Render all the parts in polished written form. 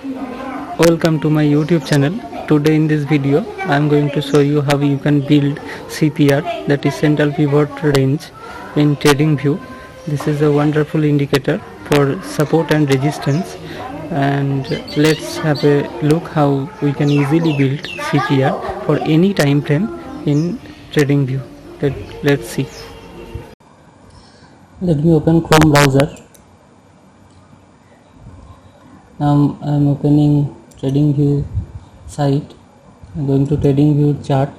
Welcome to my YouTube channel. Today in this video I am going to show you how you can build CPR, that is central pivot range, in TradingView. This is a wonderful indicator for support and resistance, and let's have a look how we can easily build CPR for any time frame in TradingView. Let's see. Let me open Chrome browser. Now I am opening TradingView site. I'm going to TradingView chart.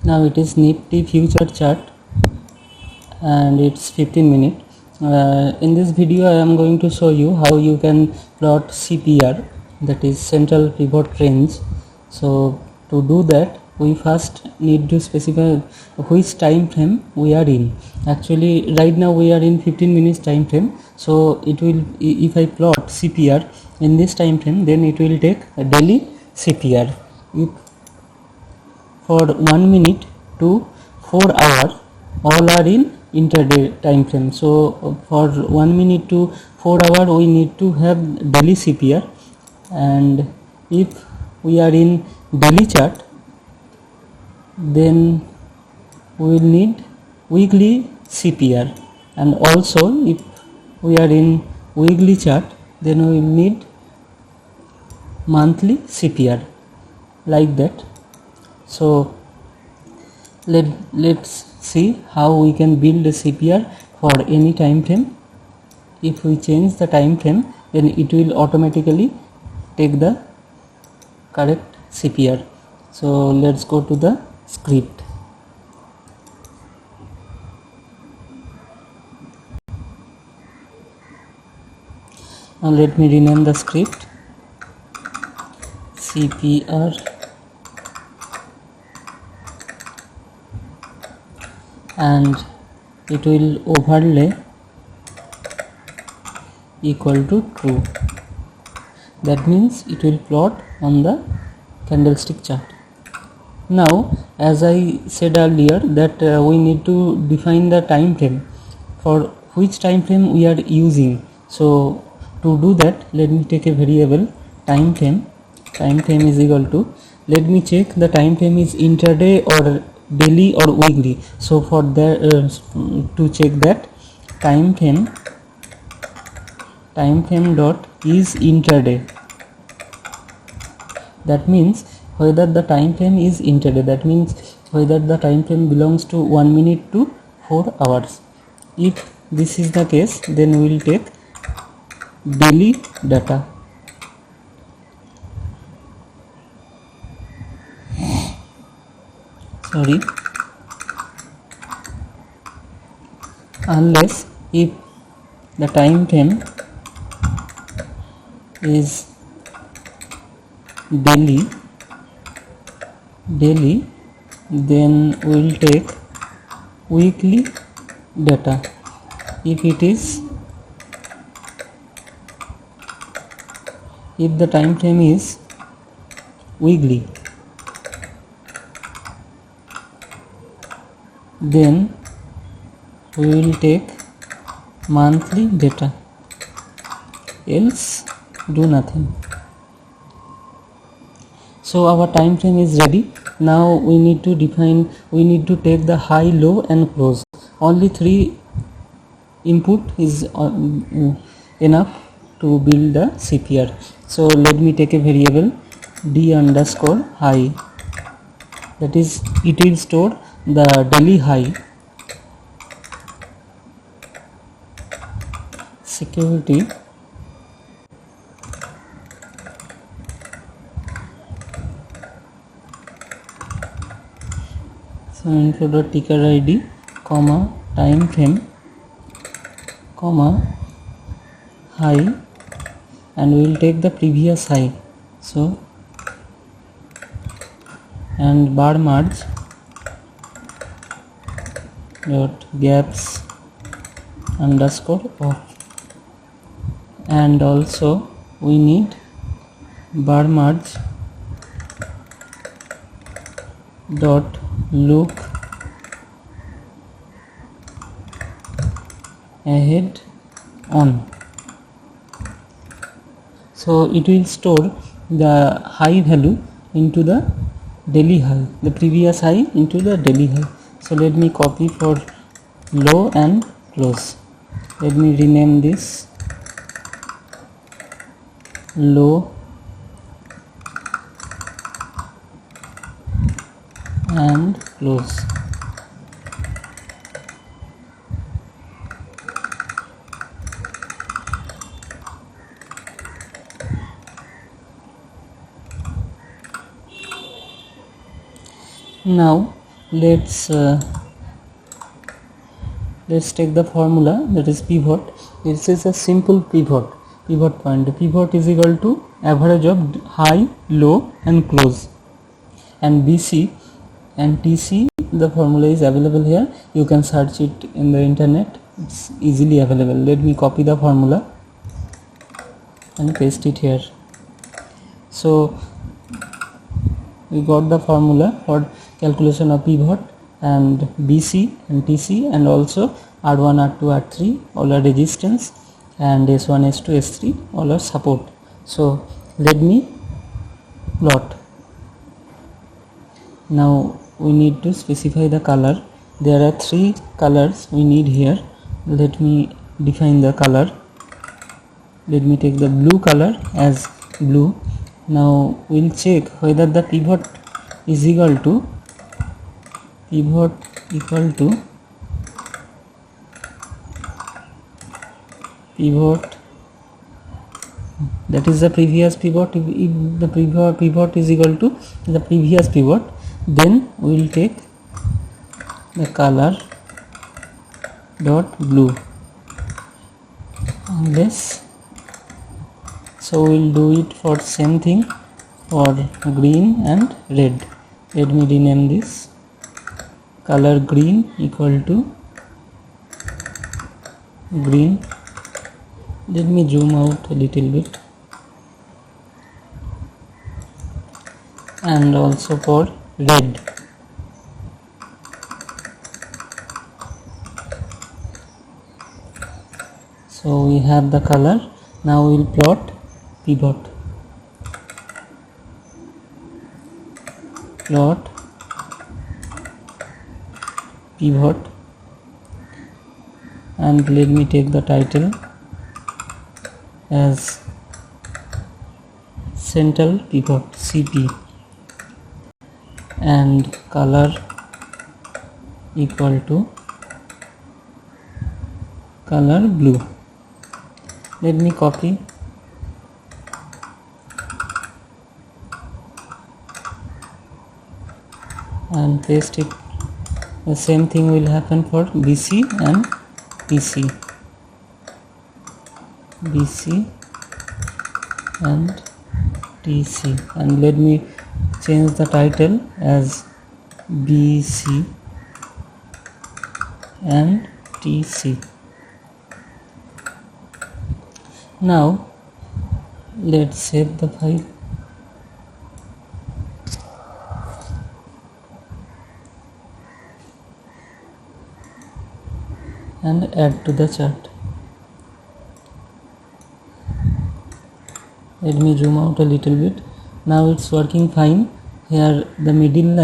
Now it is Nifty future chart and it's 15 minutes. In this video I am going to show you how you can plot CPR, that is central pivot range. So to do that we first need to specify which time frame we are in. Actually right now we are in 15 minutes time frame, so it will, if I plot CPR in this time frame, then it will take a daily CPR. If for 1 minute to 4 hours all are in intraday time frame, so for 1 minute to 4 hours we need to have daily CPR, and if we are in daily chart then we will need weekly CPR, and also if we are in weekly chart then we will need monthly CPR, like that. So let's see how we can build a CPR for any time frame. If we change the time frame, then it will automatically take the correct CPR. So let's go to the script. Now let me rename the script CPR and it will overlay equal to true. That means it will plot on the candlestick chart. Now as I said earlier that we need to define the time frame for which time frame we are using. So to do that, let me take a variable time frame. Time frame is equal to, let me check the time frame is intraday or daily or weekly. So for that to check that, time frame dot is intraday. That means whether the time frame is intraday, that means whether the time frame belongs to 1 minute to 4 hours. If this is the case, then we will take daily data. Sorry, unless if the time frame is daily, then we will take weekly data. If the time frame is weekly, then we will take monthly data, else do nothing. So our time frame is ready. Now we need to take the high, low and close. Only 3 input is enough to build the CPR. So let me take a variable d underscore high, that is it will store the daily high. Security so enter the ticker ID, comma time frame, comma high, and we will take the previous high. So and bar merge dot gaps underscore off, and also we need bar merge dot look ahead on. So it will store the high value into the daily high, the previous high into the daily high. So let me copy for low and close. Let me rename this low and close. Now let's take the formula, that is pivot. This is a simple pivot point. The pivot is equal to average of high, low and close, and BC and TC, the formula is available here. You can search it in the internet, it's easily available. Let me copy the formula and paste it here. So we got the formula for calculation of pivot, and BC and TC, and also R1, R2, R3 all are resistance, and S1, S2, S3 all are support. So let me plot. Now we need to specify the color. There are 3 colors we need here. Let me define the color. Let me take the blue color as blue. Now we'll check whether the pivot is equal to pivot, that is the previous pivot. If the pivot is equal to the previous pivot, then we will take the color dot blue, unless, so we will do it for same thing for green and red. Let me rename this color green equal to green. Let me zoom out a little bit, and also for red. So we have the color. Now we will plot pivot. Plot pivot, and let me take the title as central pivot CP, and color equal to color blue. Let me copy and paste it. The same thing will happen for BC and TC. BC and TC, and let me change the title as BC and TC. Now let's save the file and add to the chart. Let me zoom out a little bit. Now it's working fine. Here the middle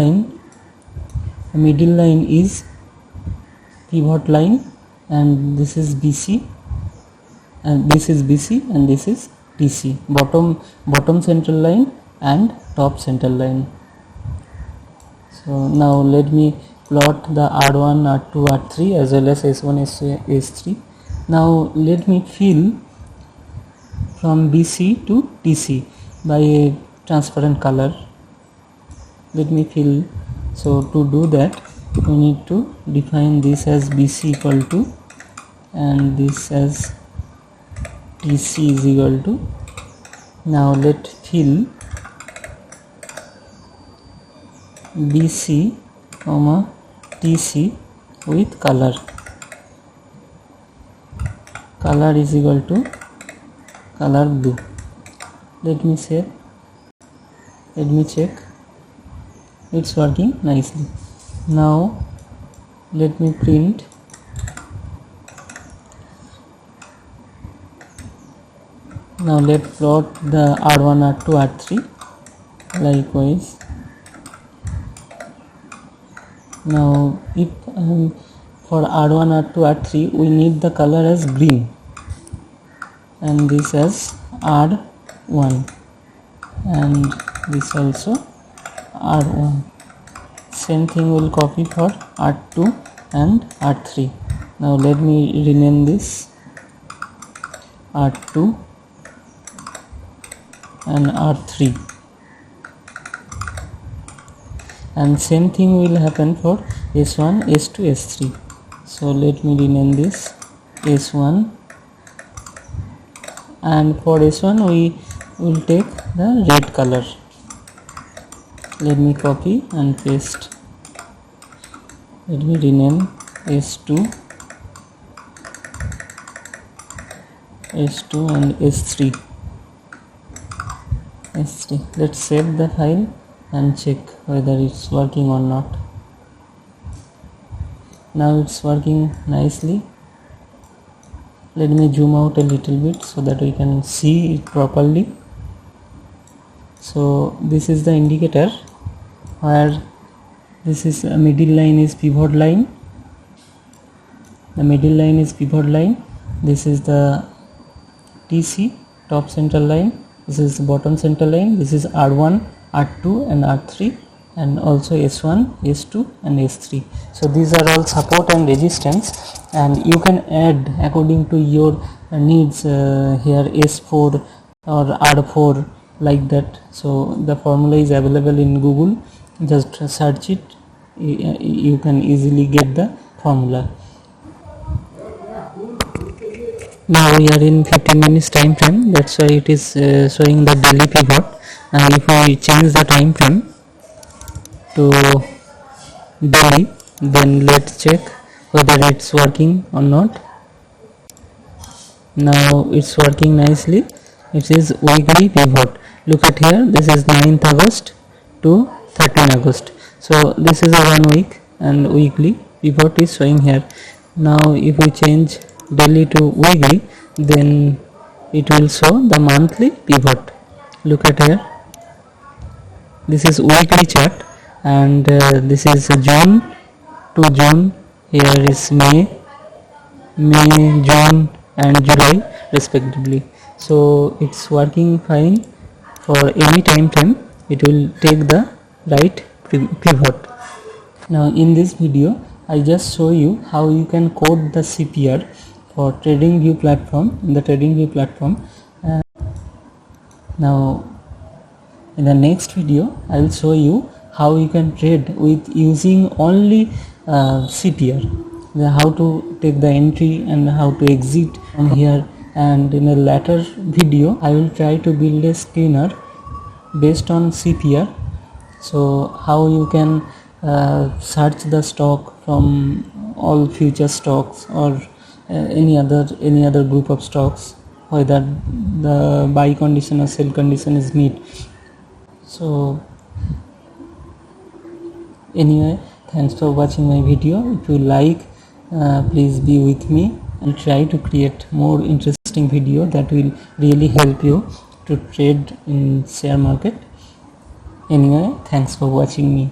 line is pivot line, and this is BC, and this is BC, and this is TC, bottom central line and top central line. So now let me plot the R1, R2, R3 as well as S1, S3. Now let me fill from BC to TC by a transparent color. Let me fill. So to do that, we need to define this as BC equal to, and this as TC is equal to. Now let fill BC comma TC with color. Color is equal to color blue. Let me save. Let me check. It's working nicely. Now let me print Now let's plot the R1, R2, R3 likewise. Now if for R1, R2, R3 we need the color as green and this as R1 and this also R1. Same thing will copy for R2 and R3. Now let me rename this R2 and R3, and same thing will happen for S1, S2, S3. So let me rename this S1, and for S1 we will take the red color. Let me copy and paste. Let me rename S2 and S3. Let's save the file and check whether it's working or not. Now it's working nicely. Let me zoom out a little bit so that we can see it properly. So this is the indicator where this is a middle line is pivot line. The middle line is pivot line. This is the TC, top center line. This is the bottom center line. This is R1, R2 and R3, and also S1, S2 and S3. So these are all support and resistance, and you can add according to your needs here S4 or R4 like that. So the formula is available in Google. Just search it. You can easily get the formula. Now we are in 15 minutes time frame, that's why it is showing the daily pivot. And if we change the time frame to daily, then let's check whether it's working or not. Now it's working nicely. It is weekly pivot. Look at here, this is 9th August to 13 August. So this is a 1 week and weekly pivot is showing here. Now if we change daily to weekly, then it will show the monthly pivot. Look at here, this is weekly chart, and this is June to June. Here is May, June and July respectively. So it's working fine. For any time frame it will take the right pivot. Now in this video I just show you how you can code the CPR for TradingView platform, in the TradingView platform. Now in the next video I will show you how you can trade with using only CPR, how to take the entry and how to exit from here. And in a later video I will try to build a screener based on CPR, so how you can search the stock from all future stocks or any other group of stocks, whether the buy condition or sell condition is met. So anyway, thanks for watching my video. If you like, please be with me and try to create more interesting video that will really help you to trade in share market. Anyway, thanks for watching me.